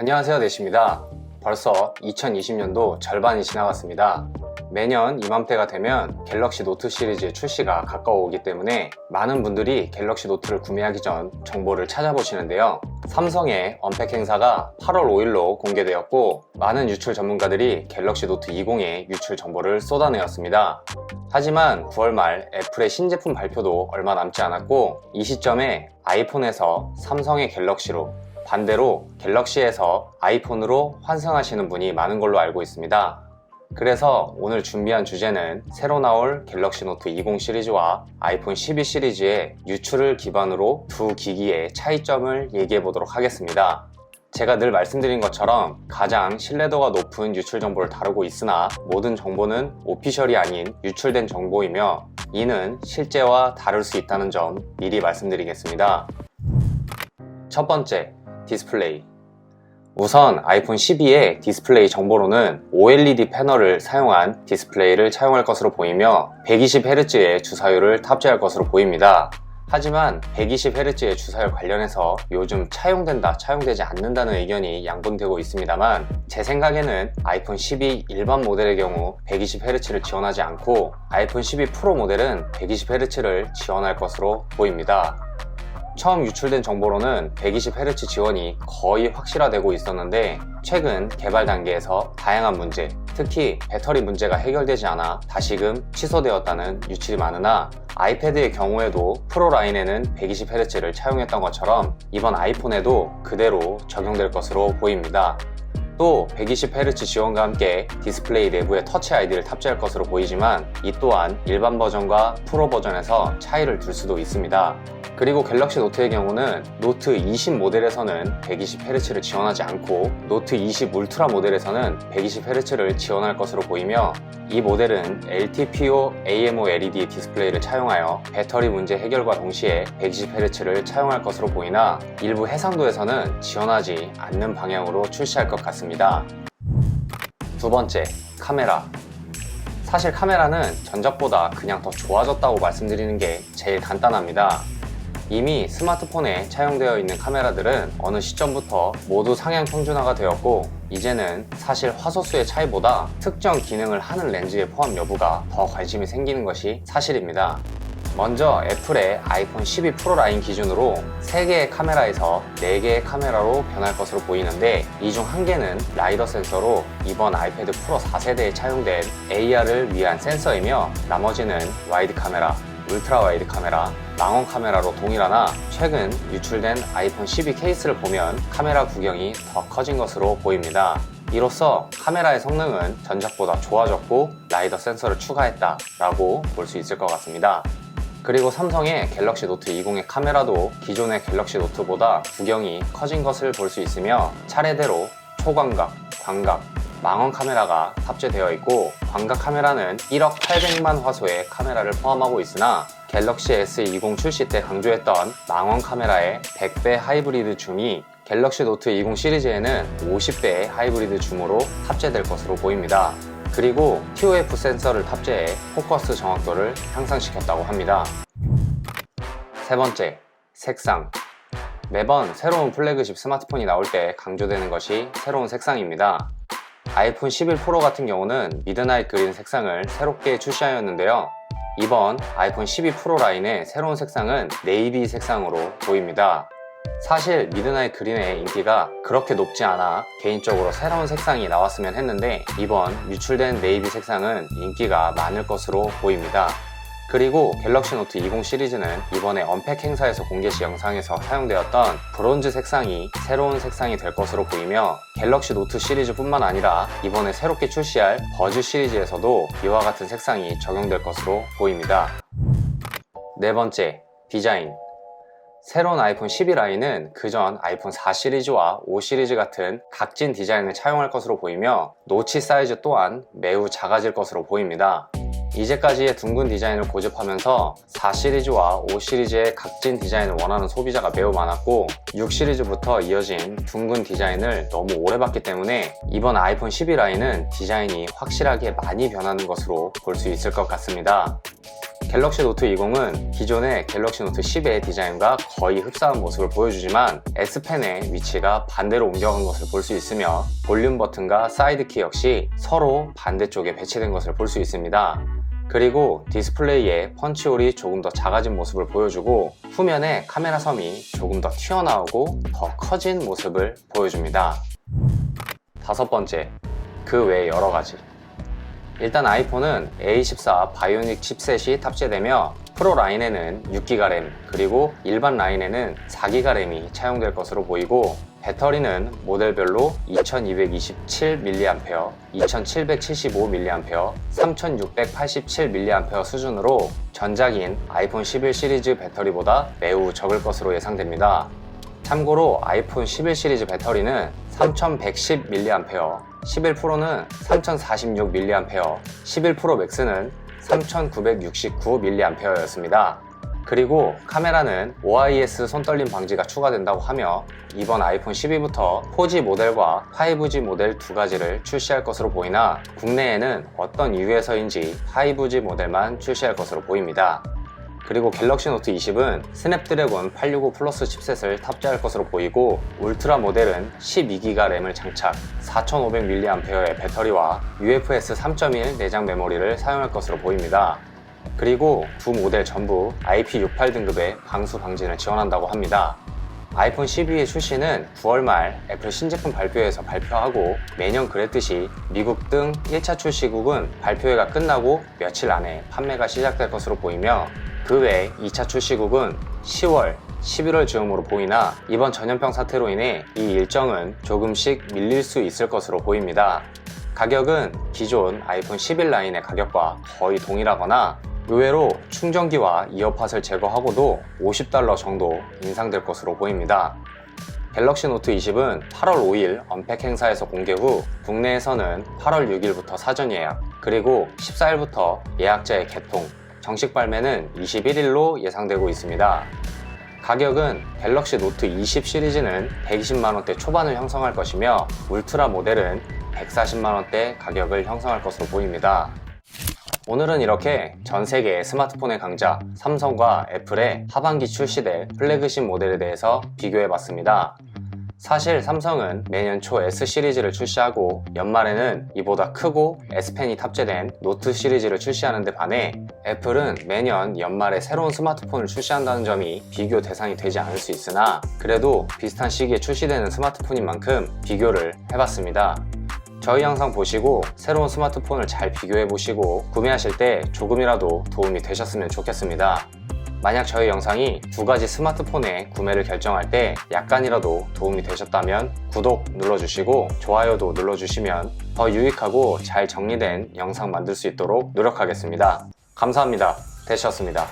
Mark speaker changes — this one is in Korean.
Speaker 1: 안녕하세요, 내시입니다. 벌써 2020년도 절반이 지나갔습니다. 매년 이맘때가 되면 갤럭시 노트 시리즈의 출시가 가까워오기 때문에 많은 분들이 갤럭시 노트를 구매하기 전 정보를 찾아보시는데요. 삼성의 언팩 행사가 8월 5일로 공개되었고 많은 유출 전문가들이 갤럭시 노트 20의 유출 정보를 쏟아내었습니다. 하지만 9월 말 애플의 신제품 발표도 얼마 남지 않았고 이 시점에 아이폰에서 삼성의 갤럭시로, 반대로 갤럭시에서 아이폰으로 환승하시는 분이 많은 걸로 알고 있습니다. 그래서 오늘 준비한 주제는 새로 나올 갤럭시 노트 20 시리즈와 아이폰 12 시리즈의 유출을 기반으로 두 기기의 차이점을 얘기해 보도록 하겠습니다. 제가 늘 말씀드린 것처럼 가장 신뢰도가 높은 유출 정보를 다루고 있으나 모든 정보는 오피셜이 아닌 유출된 정보이며 이는 실제와 다를 수 있다는 점 미리 말씀드리겠습니다. 첫 번째, 디스플레이. 우선 아이폰 12의 디스플레이 정보로는 OLED 패널을 사용한 디스플레이를 차용할 것으로 보이며 120Hz의 주사율을 탑재할 것으로 보입니다. 하지만 120Hz의 주사율 관련해서 요즘 차용된다, 차용되지 않는다는 의견이 양분되고 있습니다만 제 생각에는 아이폰 12 일반 모델의 경우 120Hz를 지원하지 않고 아이폰 12 프로 모델은 120Hz를 지원할 것으로 보입니다. 처음 유출된 정보로는 120Hz 지원이 거의 확실화되고 있었는데 최근 개발 단계에서 다양한 문제, 특히 배터리 문제가 해결되지 않아 다시금 취소되었다는 유출이 많으나 아이패드의 경우에도 프로 라인에는 120Hz를 차용했던 것처럼 이번 아이폰에도 그대로 적용될 것으로 보입니다. 또 120Hz 지원과 함께 디스플레이 내부에 터치 아이디를 탑재할 것으로 보이지만 이 또한 일반 버전과 프로 버전에서 차이를 둘 수도 있습니다. 그리고 갤럭시 노트의 경우는 노트 20 모델에서는 120Hz를 지원하지 않고 노트 20 울트라 모델에서는 120Hz를 지원할 것으로 보이며 이 모델은 LTPO AMOLED 디스플레이를 차용하여 배터리 문제 해결과 동시에 120Hz를 차용할 것으로 보이나 일부 해상도에서는 지원하지 않는 방향으로 출시할 것 같습니다. 두 번째, 카메라. 사실 카메라는 전작보다 그냥 더 좋아졌다고 말씀드리는 게 제일 간단합니다. 이미 스마트폰에 차용되어 있는 카메라들은 어느 시점부터 모두 상향 평준화가 되었고 이제는 사실 화소수의 차이보다 특정 기능을 하는 렌즈의 포함 여부가 더 관심이 생기는 것이 사실입니다. 먼저 애플의 아이폰 12 프로 라인 기준으로 3개의 카메라에서 4개의 카메라로 변할 것으로 보이는데 이 중 1개는 라이더 센서로 이번 아이패드 프로 4세대에 차용된 AR을 위한 센서이며 나머지는 와이드 카메라, 울트라 와이드 카메라, 망원 카메라로 동일하나 최근 유출된 아이폰 12 케이스를 보면 카메라 구경이 더 커진 것으로 보입니다. 이로써 카메라의 성능은 전작보다 좋아졌고 라이더 센서를 추가했다 라고 볼 수 있을 것 같습니다. 그리고 삼성의 갤럭시 노트 20의 카메라도 기존의 갤럭시 노트보다 구경이 커진 것을 볼 수 있으며 차례대로 초광각, 광각, 망원 카메라가 탑재되어 있고 광각 카메라는 1억 800만 화소의 카메라를 포함하고 있으나 갤럭시 S20 출시 때 강조했던 망원 카메라의 100배 하이브리드 줌이 갤럭시 노트 20 시리즈에는 50배의 하이브리드 줌으로 탑재될 것으로 보입니다. 그리고 TOF 센서를 탑재해 포커스 정확도를 향상시켰다고 합니다. 세 번째, 색상. 매번 새로운 플래그십 스마트폰이 나올 때 강조되는 것이 새로운 색상입니다. 아이폰 11 프로 같은 경우는 미드나잇 그린 색상을 새롭게 출시하였는데요. 이번 아이폰 12 프로 라인의 새로운 색상은 네이비 색상으로 보입니다. 사실 미드나잇 그린의 인기가 그렇게 높지 않아 개인적으로 새로운 색상이 나왔으면 했는데 이번 유출된 네이비 색상은 인기가 많을 것으로 보입니다. 그리고 갤럭시 노트 20 시리즈는 이번에 언팩 행사에서 공개 시 영상에서 사용되었던 브론즈 색상이 새로운 색상이 될 것으로 보이며 갤럭시 노트 시리즈 뿐만 아니라 이번에 새롭게 출시할 버즈 시리즈에서도 이와 같은 색상이 적용될 것으로 보입니다. 네 번째, 디자인. 새로운 아이폰 12 라인은 그전 아이폰 4 시리즈와 5 시리즈 같은 각진 디자인을 차용할 것으로 보이며 노치 사이즈 또한 매우 작아질 것으로 보입니다. 이제까지의 둥근 디자인을 고집하면서 4 시리즈와 5 시리즈의 각진 디자인을 원하는 소비자가 매우 많았고 6 시리즈부터 이어진 둥근 디자인을 너무 오래 봤기 때문에 이번 아이폰 12 라인은 디자인이 확실하게 많이 변하는 것으로 볼 수 있을 것 같습니다. 갤럭시 노트 20은 기존의 갤럭시 노트 10의 디자인과 거의 흡사한 모습을 보여주지만 S펜의 위치가 반대로 옮겨간 것을 볼 수 있으며 볼륨 버튼과 사이드키 역시 서로 반대쪽에 배치된 것을 볼 수 있습니다. 그리고 디스플레이의 펀치홀이 조금 더 작아진 모습을 보여주고 후면에 카메라 섬이 조금 더 튀어나오고 더 커진 모습을 보여줍니다. 다섯 번째, 그 외 여러가지. 일단 아이폰은 A14 바이오닉 칩셋이 탑재되며 프로 라인에는 6기가 램 그리고 일반 라인에는 4기가 램이 차용될 것으로 보이고 배터리는 모델별로 2227mAh, 2775mAh, 3687mAh 수준으로 전작인 아이폰 11 시리즈 배터리보다 매우 적을 것으로 예상됩니다. 참고로 아이폰 11 시리즈 배터리는 3110mAh, 11 프로는 3046mAh, 11 프로 맥스는 3969mAh였습니다. 그리고 카메라는 OIS 손떨림 방지가 추가된다고 하며 이번 아이폰 12부터 4G 모델과 5G 모델 두 가지를 출시할 것으로 보이나 국내에는 어떤 이유에서인지 5G 모델만 출시할 것으로 보입니다. 그리고 갤럭시 노트 20은 스냅드래곤 865 플러스 칩셋을 탑재할 것으로 보이고 울트라 모델은 12기가 램을 장착, 4500mAh의 배터리와 UFS 3.1 내장 메모리를 사용할 것으로 보입니다. 그리고 두 모델 전부 IP68 등급의 방수 방진을 지원한다고 합니다. 아이폰 12의 출시는 9월 말 애플 신제품 발표회에서 발표하고 매년 그랬듯이 미국 등 1차 출시국은 발표회가 끝나고 며칠 안에 판매가 시작될 것으로 보이며 그 외 2차 출시국은 10월, 11월 즈음으로 보이나 이번 전염병 사태로 인해 이 일정은 조금씩 밀릴 수 있을 것으로 보입니다. 가격은 기존 아이폰 11 라인의 가격과 거의 동일하거나 의외로 충전기와 이어팟을 제거하고도 $50 정도 인상될 것으로 보입니다. 갤럭시 노트 20은 8월 5일 언팩 행사에서 공개 후 국내에서는 8월 6일부터 사전 예약, 그리고 14일부터 예약자의 개통, 정식 발매는 21일로 예상되고 있습니다. 가격은 갤럭시 노트 20 시리즈는 120만원대 초반을 형성할 것이며 울트라 모델은 140만원대 가격을 형성할 것으로 보입니다. 오늘은 이렇게 전세계의 스마트폰의 강자 삼성과 애플의 하반기 출시될 플래그십 모델에 대해서 비교해봤습니다. 사실 삼성은 매년 초 S 시리즈를 출시하고 연말에는 이보다 크고 S펜이 탑재된 노트 시리즈를 출시하는 데 반해 애플은 매년 연말에 새로운 스마트폰을 출시한다는 점이 비교 대상이 되지 않을 수 있으나 그래도 비슷한 시기에 출시되는 스마트폰인 만큼 비교를 해봤습니다. 저희 영상 보시고 새로운 스마트폰을 잘 비교해보시고 구매하실 때 조금이라도 도움이 되셨으면 좋겠습니다. 만약 저희 영상이 두 가지 스마트폰의 구매를 결정할 때 약간이라도 도움이 되셨다면 구독 눌러주시고 좋아요도 눌러주시면 더 유익하고 잘 정리된 영상 만들 수 있도록 노력하겠습니다. 감사합니다. 대시였습니다.